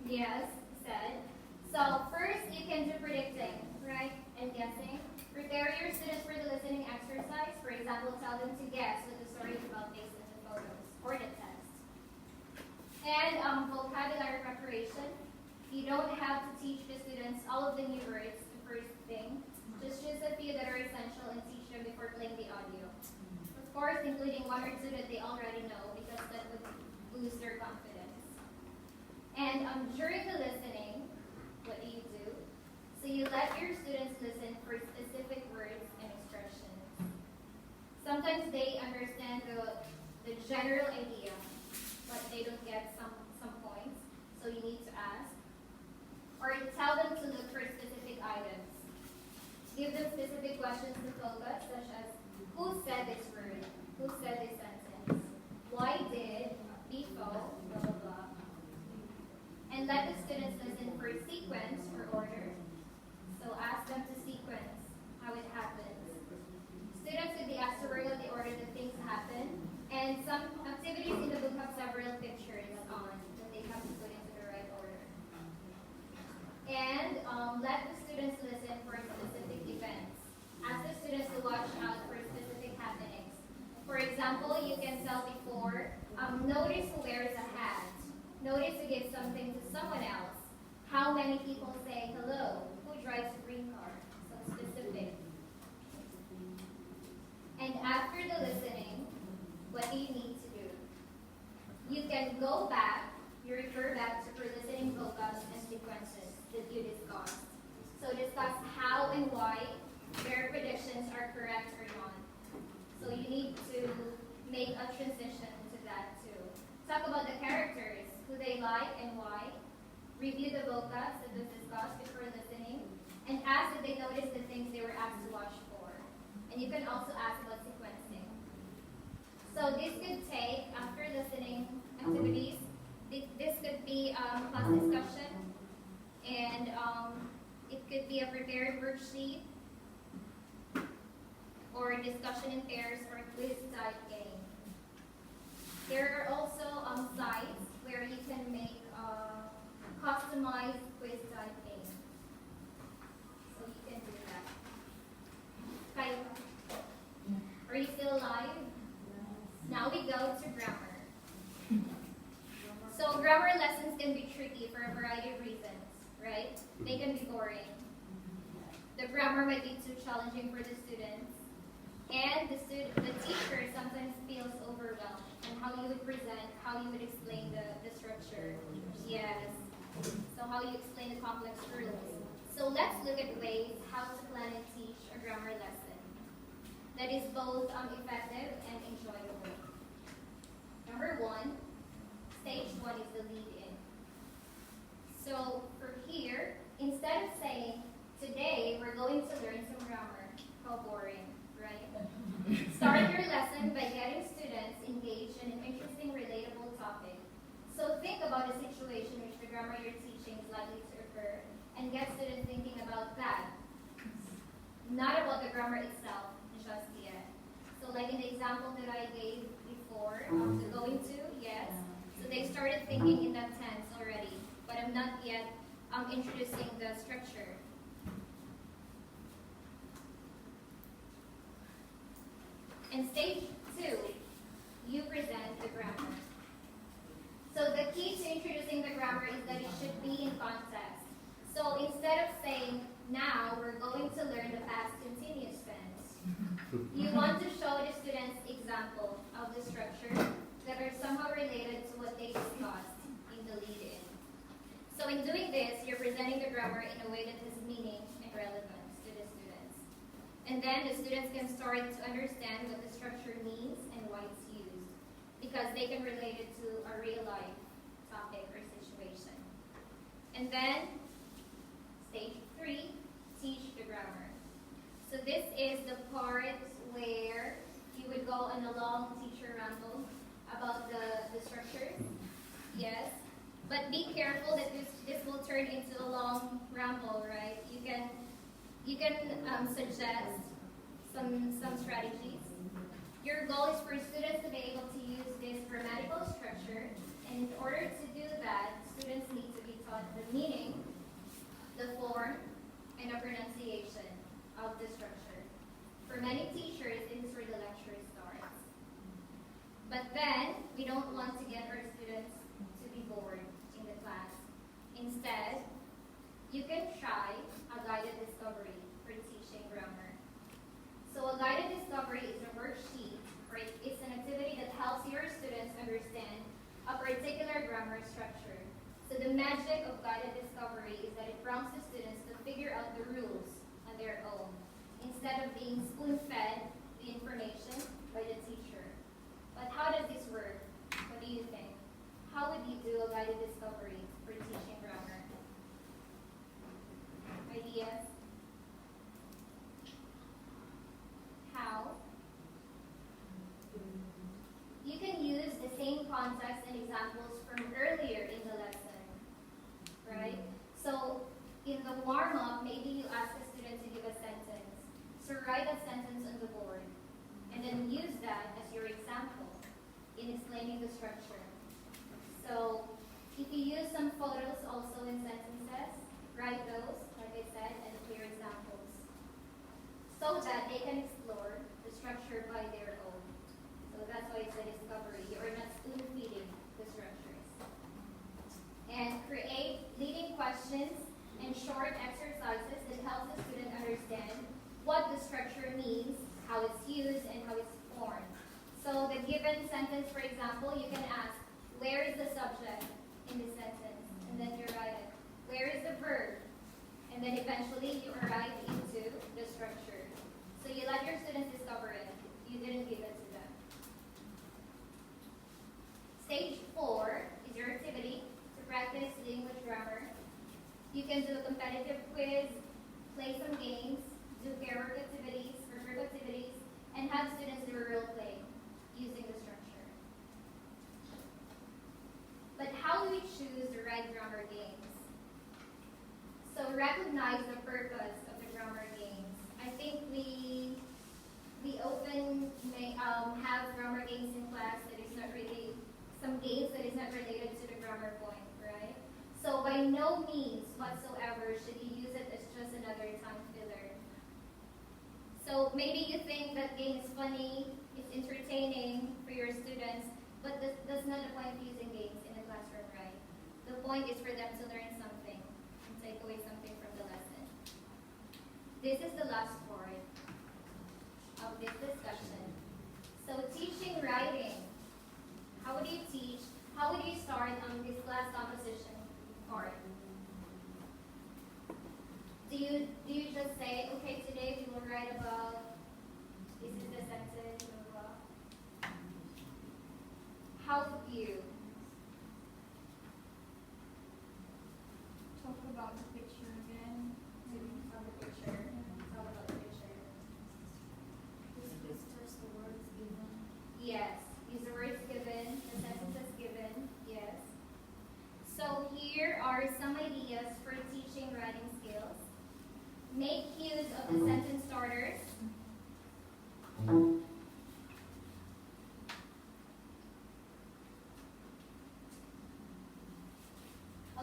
Yes, said. So first you can do predicting, right? And guessing. Prepare your students for the listening exercise. For example, tell them to guess what the story is about based on the photos or the text. And vocabulary preparation. You don't have to teach the students all of the new words the first thing. Just choose a few that are essential and teach them before playing the audio. Of course, including one or two that they already know because that would boost their confidence. And during the listening, what do? So you let your students listen for specific words and expressions. Sometimes they understand the general idea, but they don't get some points, so you need to ask. Or tell them to look for specific items. Give them specific questions to focus, such as, who said this word? Who said this sentence? Why did, before, blah, blah, blah. And let the students listen for sequence or order. So ask them to sequence how it happens. Students would be asked to work out the order that things happen. And some activities in the book have several pictures on that they have to put into the right order. And let the students listen for specific events. Ask the students to watch out for specific happenings. For example, you can tell before, notice who wears a hat. Notice who gives something to someone else. How many people say hello? Who drives a green car? So specific. And after the listening, what do you need to do? You can go back, you refer back to your listening focus and sequences that you discussed. So discuss how and why their predictions are correct or not. So you need to make a transition to that too. Talk about the characters, who they like and why. Review the vocab that was discussed before listening. And ask if they noticed the things they were asked to watch for. And you can also ask about sequencing. So this could take, after listening activities, this could be class discussion. And it could be a prepared worksheet, or a discussion in pairs, or a quiz type game. There are also sites where you can make customized quiz type game. So you can do that. Kaya, are you still alive? Now we go to grammar. So grammar lessons can be tricky for a variety of reasons, right? They can be boring. The grammar might be too challenging for the students. And the teacher sometimes feels overwhelmed and how you would present, how you would explain the structure. Yes. So how you explain the complex rules. So let's look at ways how to plan and teach a grammar lesson that is both effective and enjoyable. Number one, stage one is the lead-in. So for here, instead of saying, today we're going to learn some grammar, how boring, right? Start your lesson by getting students engaged in an interesting, relatable topic. So think about a situation which the grammar you're teaching is likely to occur, and get students thinking about that, not about the grammar itself just yet. So like in the example that I gave before, the going to, yes. So they started thinking in that tense already, but I'm not yet introducing the structure. In stage two, you present the grammar. So the key to introducing the grammar is that it should be in context. So instead of saying, now we're going to learn the past continuous tense, you want to show the students examples of the structure that are somehow related to what they discussed in the lead-in. So in doing this, you're presenting the grammar in a way that has meaning and relevance to the students. And then the students can start to understand what the structure means and why it's used, because they can relate it to a real-life topic or situation. And then, stage three, teach the grammar. So this is the part where you would go on a long teacher ramble about the structure. Yes. But be careful that this will turn into a long ramble, right? You can suggest some strategies. Your goal is for students to be able to use this grammatical structure, and in order to do that, students need to be taught try a guided discovery for teaching grammar. So a guided discovery is a worksheet, right? It's an activity that helps your students understand a particular grammar structure. So the magic of guided discovery is that it prompts the students to figure out the rules on their own, instead of being spoon-fed the information by the teacher. But how does this work? What do you think? How would you do a guided discovery for teaching grammar? Ideas? How? You can use the same context and examples from earlier in the lesson, right? So in the warm-up, maybe you ask a student to give a sentence. So write a sentence on the board, and then use that as your example in explaining the structure. So if you use some photos also in sentences, write those, like I said, and clear examples, so that they can explore the structure by their own. So that's why it's a discovery. You are not spoon-feeding the structures. And create leading questions and short exercises that help the student understand what the structure means, how it's used, and how it's formed. So the given sentence, for example, you can ask, where is the subject in this sentence? And then you write it. Where is the verb? And then eventually you arrive into the structure. So you let your students discover it. You didn't give it to them. Stage 4 is your activity to practice English grammar. You can do a competitive quiz, play some games, do pair work activities or group activities, and have students do a role play using the structure. But how do we choose the right grammar games? So recognize the purpose of the grammar games. I think we often may have grammar games in class that is not really, some games that is not related to the grammar point, right? So by no means whatsoever should you use it as just another time filler. So maybe you think that game is funny, it's entertaining for your students, but that's not the point of using games in a classroom, right? The point is for them to learn something and take away something from the lesson. This is the last part of this discussion. So teaching writing. How would you teach? How would you start on this class composition part? Do you just say, okay, today we will write about, this is the sentence, blah, blah. How would you Talk about the picture again. tell the picture? Tell about the picture. Discuss the words given. Yes. Use the words given, the sentences given. Yes. So here are some ideas for teaching writing skills. Make use of the sentence starters.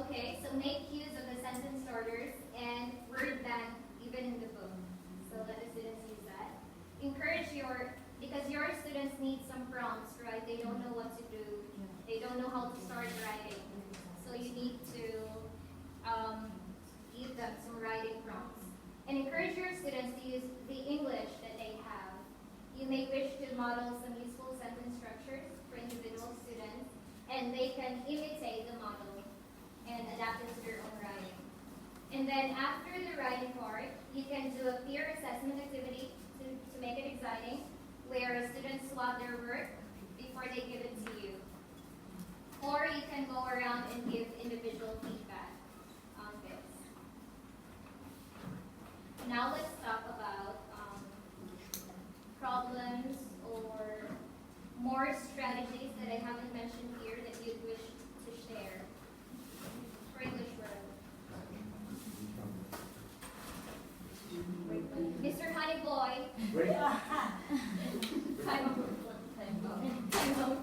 Okay, so make use of the sentence starters and word bank even in the book. So let the students use that. Encourage because your students need some prompts, right? They don't know what to do. They don't know how to start writing. So you need to give them some writing prompts. And encourage your students to use the English that they have. You may wish to model some useful sentence structures for individual students, and they can imitate the model and adapt it to their own writing. And then after the writing part, you can do a peer assessment activity to make it exciting, where students swap their work before they give it to you. Or you can go around and give individual feedback on this. Now let's talk about problems or more strategies that I haven't mentioned here that you'd wish to share for English word. Mr. Honey Boy. Time out. Time out.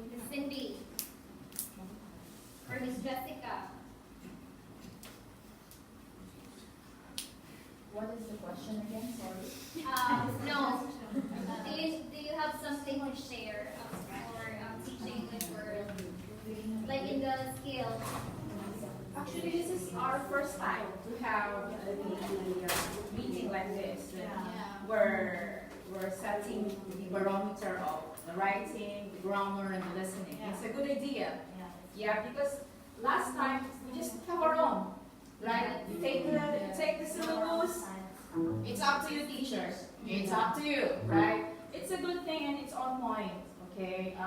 The Cindy. What is the question again? Sorry. No. Do you have something to share for teaching English or like in the skill? Actually, this is our first time to have a meeting like this. We're setting the barometer of the writing, the grammar, and the listening. It's a good idea. Yeah, because last time we just have our own. Right? You take the syllabus. It's up to you, teachers. It's up to you, right? It's a good thing and it's on point. Okay.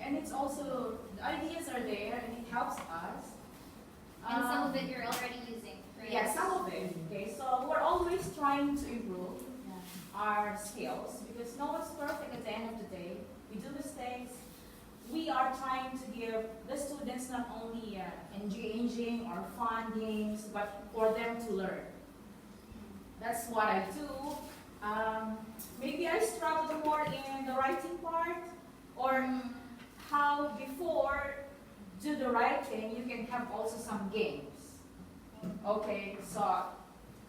And it's also the ideas are there and it helps us. And some of it you're already using, right? Yeah, some of it. Okay, so we're always trying to improve our skills because no one's perfect at the end of the day. We do mistakes. We are trying to give the students not only engaging or fun games, but for them to learn. That's what I do. Maybe I struggle more in the writing part, or how before do the writing, you can have also some games. Okay, so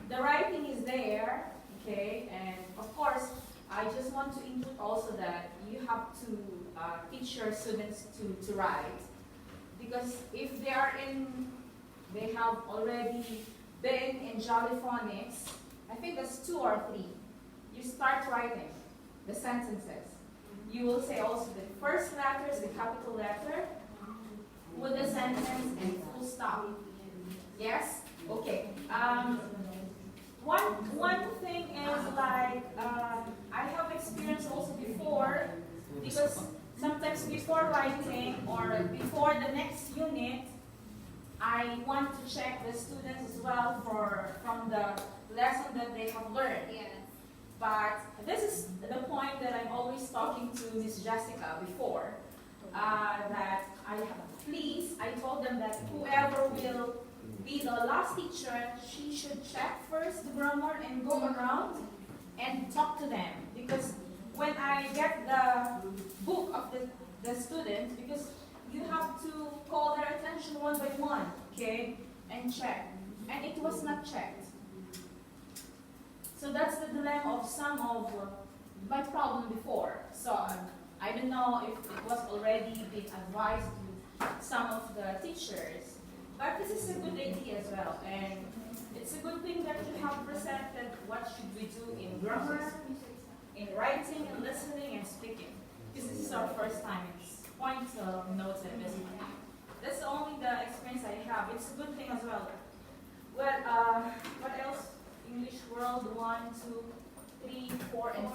the writing is there, okay, and of course, I just want to input also that you have to teach your students to write, because if they have already been in Jolly Phonics, I think that's 2 or 3. You start writing the sentences. You will say also the first letter is the capital letter with the sentence and full stop. Yes? Okay. One thing is like I have experience also before, because sometimes before writing or before the next unit, I want to check the students as well from the lesson that they have learned. Yes. But this is the point that I'm always talking to Miss Jessica before, that I told them that whoever will be the last teacher, she should check first the grammar and go around and talk to them. Because when I get the book of the student, because you have to call their attention one by one, okay, and check. And it was not checked. So that's the dilemma of some of my problem before. So I don't know if it was already been advised to some of the teachers, but this is a good idea as well. And it's a good thing that you have presented what should we do in grammar, in writing and listening and speaking. Because this is our first time. It's point noted, isn't it? That's only the experience I have. It's a good thing as well. Well, what else? English World 1, 2, 3, 4, and 5.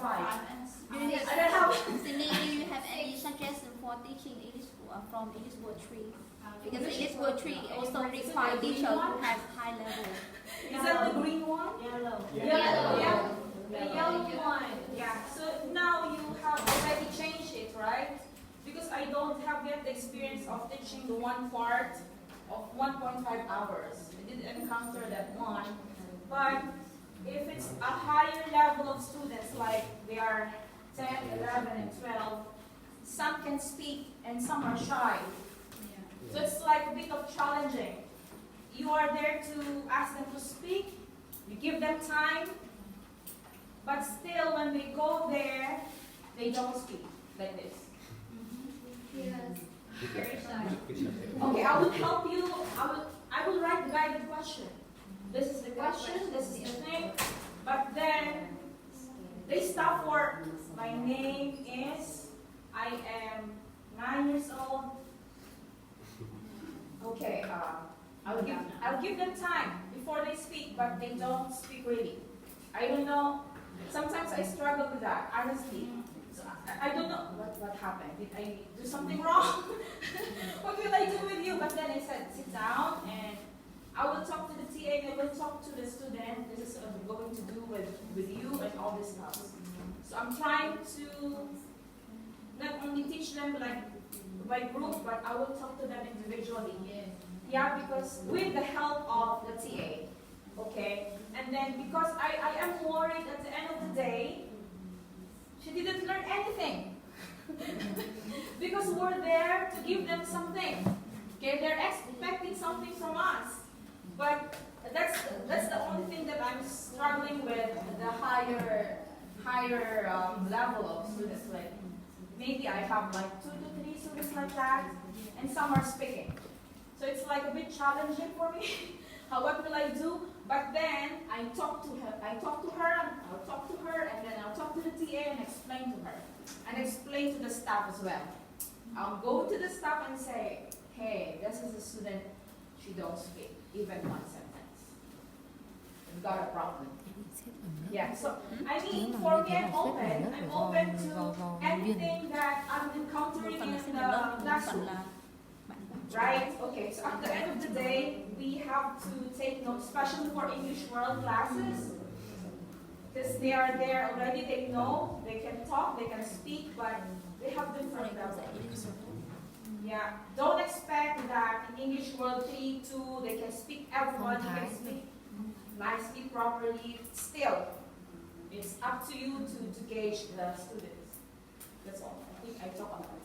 Do you I don't have. Cindy, do you have any suggestion for teaching English from English Word 3? Because English Word 3 also requires teacher who has high level. Is that the green one? Yellow. Yellow. Yeah. The yellow one. Yeah. So now you have already changed it, right? Because I don't have yet the experience of teaching the one part of 1.5 hours. I didn't encounter that one. But if it's a higher level of students, like they are 10, 11, and 12, some can speak and some are shy. So it's like a bit of challenging. You are there to ask them to speak, you give them time, but still when they go there, they don't speak like this. Yes. Very shy. Okay, I will help you. I will write the guided question. This is the question, this is the thing. But then they stop for my name is, I am 9 years old. Okay, I'll give them time before they speak, but they don't speak really. I don't know. Sometimes I struggle with that, honestly. So I don't know what happened. Did I do something wrong? What will I do with you? But then I said, sit down and I will talk to the TA and I will talk to the student. This is what I'm going to do with you and all this stuff. So I'm trying to not only teach them like by group, but I will talk to them individually. Yeah, because with the help of the TA. Okay? And then because I am worried at the end of the day, she didn't learn anything. Because we're there to give them something. Okay? They're expecting something from us. But That's the only thing that I'm struggling with, the higher level of students. Like maybe I have like 2 to 3 students like that, and some are speaking. So it's like a bit challenging for me. What will I do? But then I talk to her, and I'll talk to her, and then I'll talk to the TA and explain to her, and explain to the staff as well. I'll go to the staff and say, hey, this is a student, she don't speak even one sentence. We've got a problem. Yeah, so I mean, for me, I'm open to anything that I'm encountering in the classroom. Right? Okay, so at the end of the day, we have to take notes, especially for English world classes, because they are there already, they know, they can talk, they can speak, but they have different levels. Yeah, don't expect that in English world 3, 2, they can speak, everyone can speak nicely, properly. Still, it's up to you to gauge the students. That's all. I think I talk about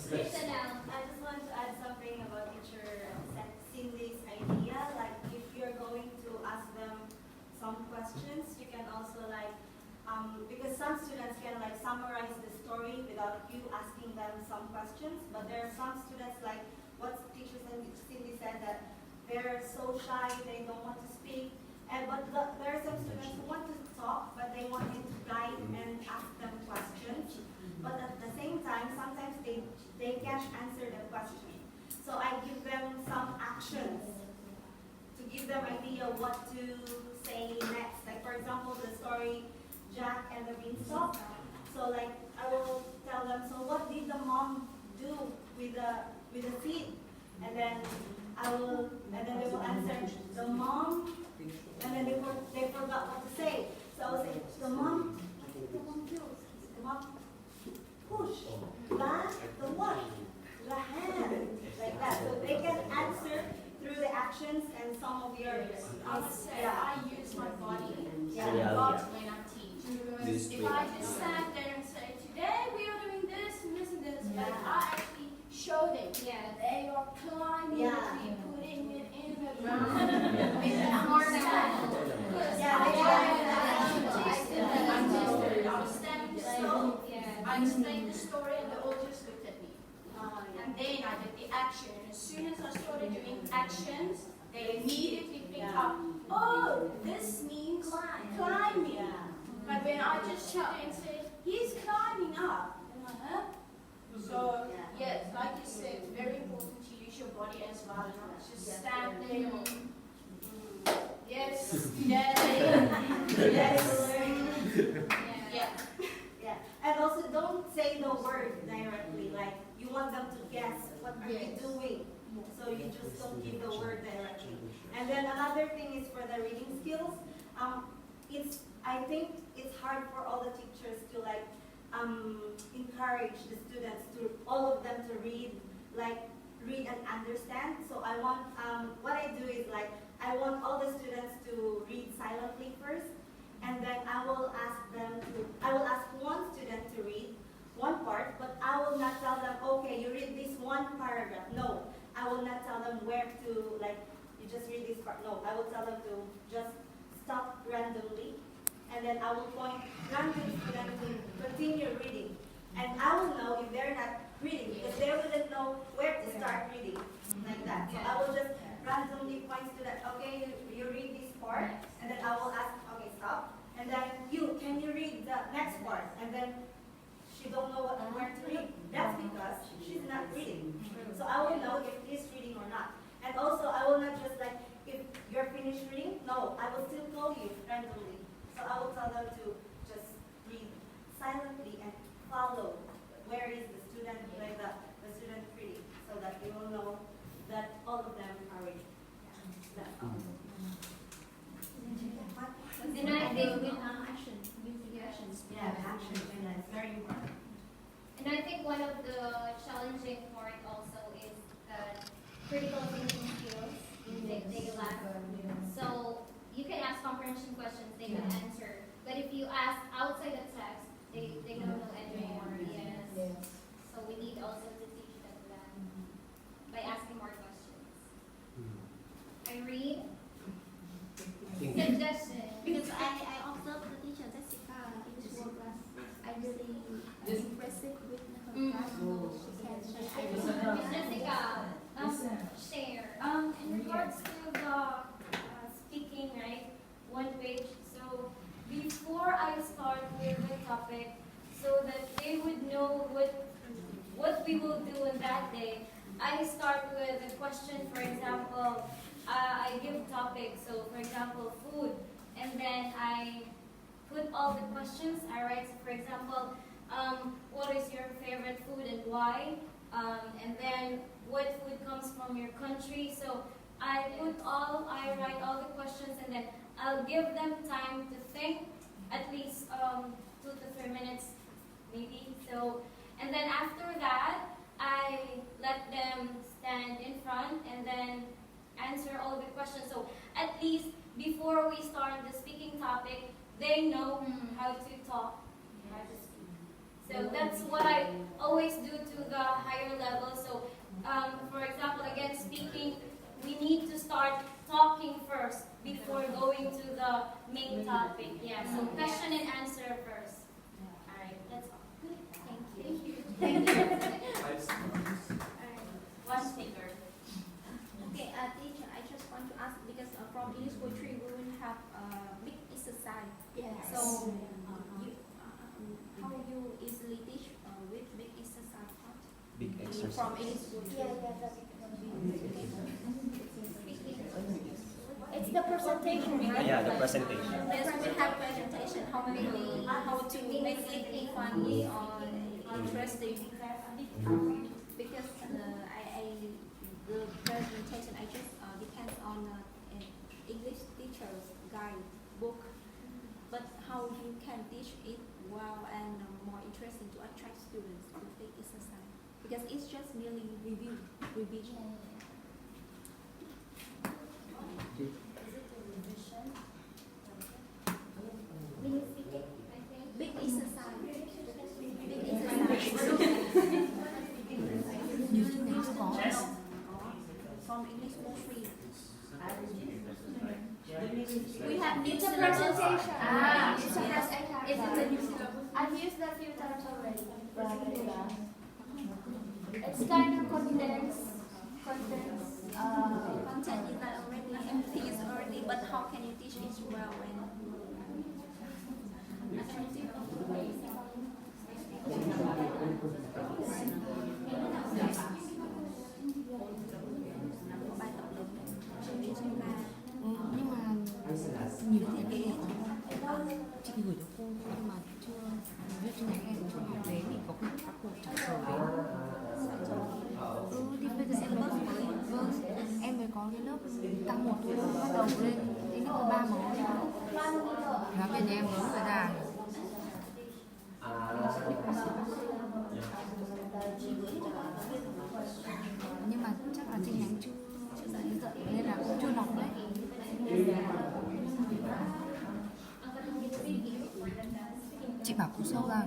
Listen now, I just want to add something about teacher Cindy's idea. Like if you're going to ask them some questions, you can also like, because some students can like summarize the story without you asking them some questions, but there are some students like what teacher Cindy said that they're so shy, they don't want to speak, but there are some students who want to talk, but they want you to guide and ask them questions. But at the same time, sometimes they can't answer the question. So I give them some actions to give them idea what to say next. Like for example, the story Jack and the Beanstalk. So like I will tell them, so what did the mom do with the seed? And then they will answer the mom, and then they forgot what to say. So I will say the mom, what did the mom do? The mom push back the what? The hand, like that. So they can answer through the actions and some of your. I would say I use my body Yeah. a lot when I teach. Because if I just stand there and say, today we are doing this and this and this, but I actually show them Yeah. they are climbing Yeah. the tree, putting it in the ground. Make it more simple. Because Yeah, I was standing still. Yeah. I explained the story and they all just looked at me. And then I did the action. And as soon as I started doing actions, they immediately picked up, oh, this means climbing. But when I just sit there and say, he's climbing up. I'm like, huh? So, yes, like you said, it's very important to use your body as well. And not just stand there. Yes, yes, yes. Yeah. Yeah, and also don't say the word directly. Like you want them to guess what are you doing, so you just don't give the word directly. And then another thing is for the reading skills. I think it's hard for all the teachers to like encourage the students to all of them to read and understand. So I want what I do is like I want all the students to read silently first. And then I will ask one student to read one part, but I will not tell them, okay, you read this one paragraph. No, I will not tell them where to, like, you just read this part. No, I will tell them to just stop randomly, and then I will point randomly to them to continue reading. And I will know if they're not reading, because they wouldn't know where to start reading, like that. So I will just randomly point to that, okay, you read this part, and then I will ask, okay, stop. And then can you read the next part? And then she don't know where to read. That's because she's not reading. So I will know if he's reading or not. And also I will not just like, if you're finished reading, no, I will still call you randomly. So I will tell them to just read silently and follow where is the student, like the student reading, so that they will know that all of them are reading. That's all. And I think action. Yeah, action, and that's very important. And I think one of the challenging part also is that critical thinking skills they lack. So you can ask comprehension questions, they can answer. But if you ask outside the text, they don't know anymore. Yes. So we need also to teach them that by asking more questions. read. Suggestion. Because I observed the teacher Jessica in this work class. I really impressive with her class. She can share Miss Jessica, share. In regards to the speaking, right, one page. So before I start with the topic, so that they would know what we will do in that day, I start with a question. For example, I give topics. So for example, food, and then I put all the questions. I write, for example, what is your favorite food and why? And then what food comes from your country? So I write all the questions, and then I'll give them time to think, at least 2 to 3 minutes, maybe. So, and then after that, I let them stand in front and then answer all the questions. So at least before we start the speaking topic, they know how to talk, how to speak. So that's what I always do to the higher level. So for example, again, speaking, we need to start talking first before going to the main topic. Yeah, so question and answer first. All right, that's all. Thank you. Thank you. One speaker. Okay, teacher, I just want to ask because from English poetry we will have big exercise. Yes. So how you easily teach with big exercise part? Big exercise. From English poetry. It's the presentation, right? Yeah, the presentation. Yes, we have presentation. How to make it funny or interesting? Because the presentation I just depends on English teacher's guide book. But how you can teach it well and more interesting to attract students to take exercise? Because it's just merely revision. Big exercise. From English poetry. We have new syllabus. It's a presentation. I've used that few times already. It's kind of condensed. Content is not already, everything is already, but how can you teach it well and attractive? Bài tập lớn chương là nhưng mà nhìn thiết kế chị gửi cho cô nhưng mà chưa viết cho ngày em chưa học về thì có các cô trả lời thì bây giờ em mới em mới có cái lớp tăng 1 tuổi bắt đầu lên đến lớp 3 mới giáo viên nhà em lớn rồi ra nhưng mà chắc là trên nhánh chưa nên là cũng chưa nọc đấy. Chị bảo cũng sâu ra.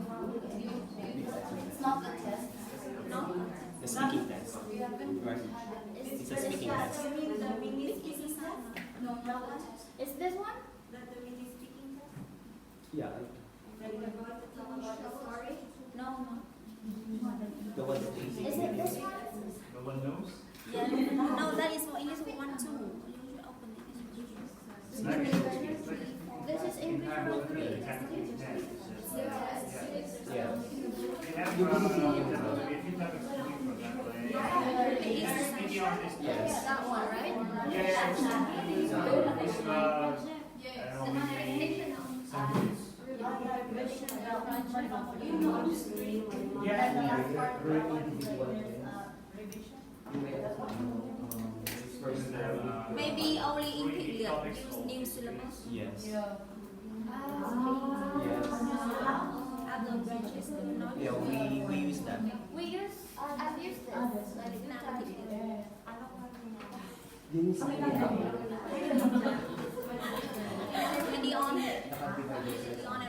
The speaking test. Right. It's a speaking test. Is this one? The mini speaking test? Yeah. Like about the story? no. The one that is Is it this one? No one knows? Yeah, no, that is for English 1, 2. You should open it. This is English 1, 3. Yeah. If you have a coming from that way, speaking on this Yes. That one, right? Maybe only in period use new syllabus. Yes. Other branches do not. Yeah, we use that. I've used this. Like a good time. And Leon and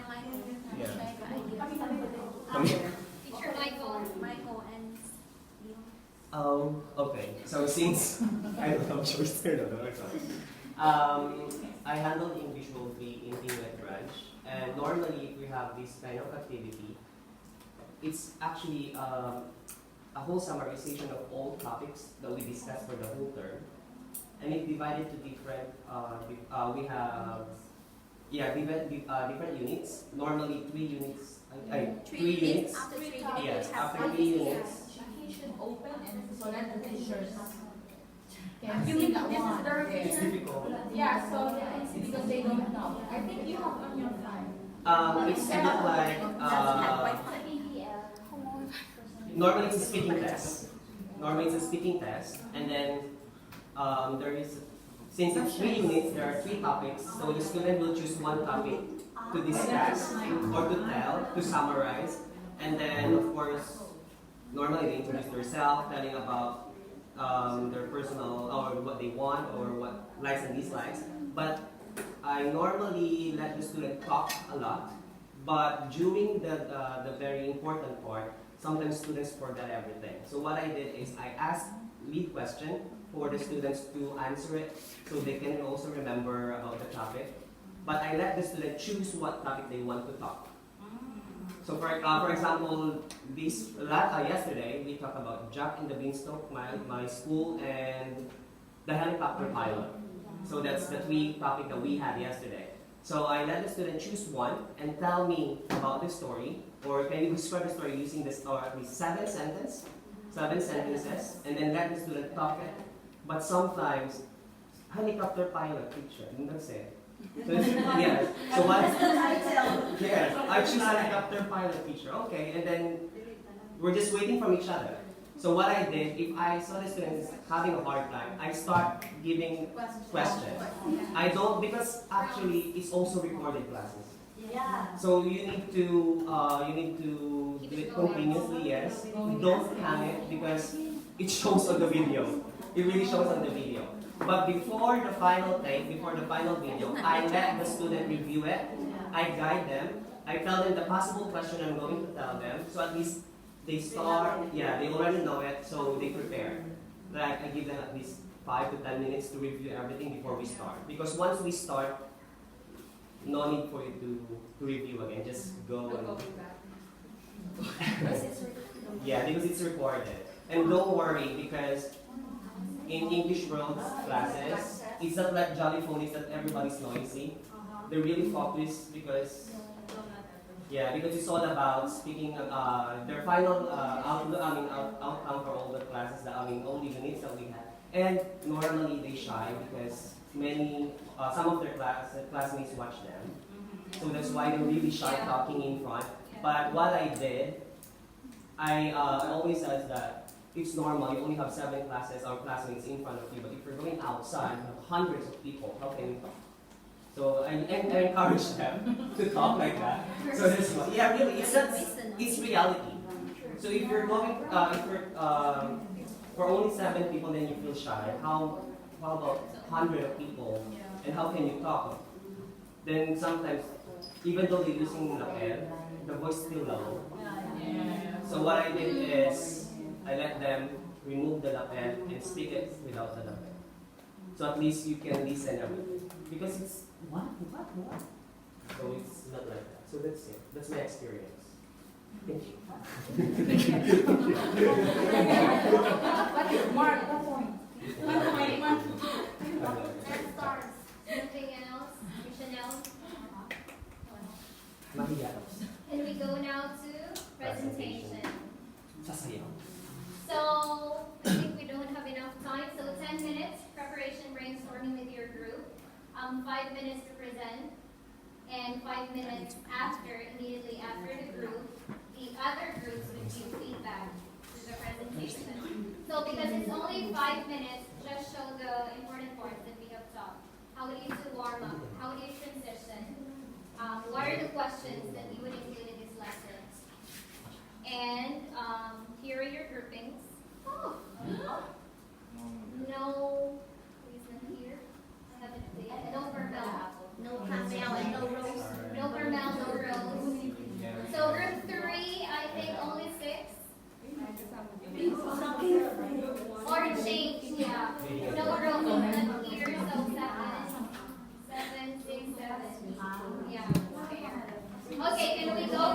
Michael Yeah. share the idea. Teacher Michael. Michael and Leon. Okay. So since I don't have choice there, no, it's not. I handle English mostly in English branch, and normally if we have this kind of activity, it's actually a whole summarization of all topics that we discussed for the whole term, and it's divided to different. We have different units. Normally 3 units. Three units. After 3 units, Yes, we have after one 3 unit. units. Application open and so that the teachers can You see mean that this is one. the It's difficult. Yeah, so they can see because they don't know. I think you have on your side. It's not like Doesn't have Wi-Fi. normally it's a speaking test. Normally it's a speaking test, and then there is, since it's 3 units, there are 3 topics. So the student will choose one topic to discuss or to tell, to summarize, and then of course, normally they introduce themselves, telling about their personal or what they want or what likes and dislikes. But I normally let the student talk a lot. But during the very important part, sometimes students forget everything. So what I did is I asked lead question for the students to answer it so they can also remember about the topic. But I let the student choose what topic they want to talk. So for example, yesterday we talked about Jack in the Beanstalk, my school, and the helicopter pilot. So that's the 3 topic that we had yesterday. So I let the student choose one and tell me about the story, or can you describe the story using this, or at least 7 sentences, and then let the student talk it. But sometimes, helicopter pilot picture, that's it. So yes. So what? Yes, I choose helicopter pilot picture. Okay, and then we're just waiting from each other. So what I did, if I saw the students having a hard time, I start giving questions. I don't, because actually it's also recorded classes. Yeah. So you need to do it continuously. Yes. Don't hang it because it shows on the video. It really shows on the video. But before the final take, before the final video, I let the student review it. I guide them. I tell them the possible question I'm going to tell them. So at least they start, they already know it, so they prepare. Like I give them at least 5 to 10 minutes to review everything before we start. Because once we start, no need for you to review again. Just go and yeah, because it's recorded. And don't worry, because in English world classes, it's not like jolly phonies that everybody's noisy. They're really focused because it's all about speaking their final outcome for all the classes all the units that we have. And normally they shy because some of their classmates watch them. So that's why they're really shy talking in front. But what I did, I always said that it's normal, you only have 7 classes or classmates in front of you, but if you're going outside, you have hundreds of people, how can you talk? So I encourage them to talk like that. So that's why, really, it's reality. So if you're going, for only 7 people, then you feel shy. How about 100 of people, and how can you talk? Then sometimes, even though they're using lapel, the voice is still low. So what I did is, I let them remove the lapel and speak it without the lapel. So at least you can listen everything. Because it's, what? So it's not like that. So that's it. That's my experience. Thank you. Mark, 1 point. 1 point. 10 stars. Anything else? Chanel? Can we go now to presentation? So, I think we don't have enough time. So 10 minutes, preparation, brainstorming with your group. 5 minutes to present. And 5 minutes immediately after the group, the other groups would give feedback to the presentation. So because it's only 5 minutes, just show the important parts that we have taught. How would you do warm up? How would you transition? What are the questions that you would include in these lessons? And here are your groupings. Oh. No, please not here. I haven't updated. No Carmel. No Carmel and no Rose. No Carmel, no Rose. So group 3, I think only 6. Yeah. Reading No and room not here, so 7, 6, 7. Yeah. Fair. Okay, can we go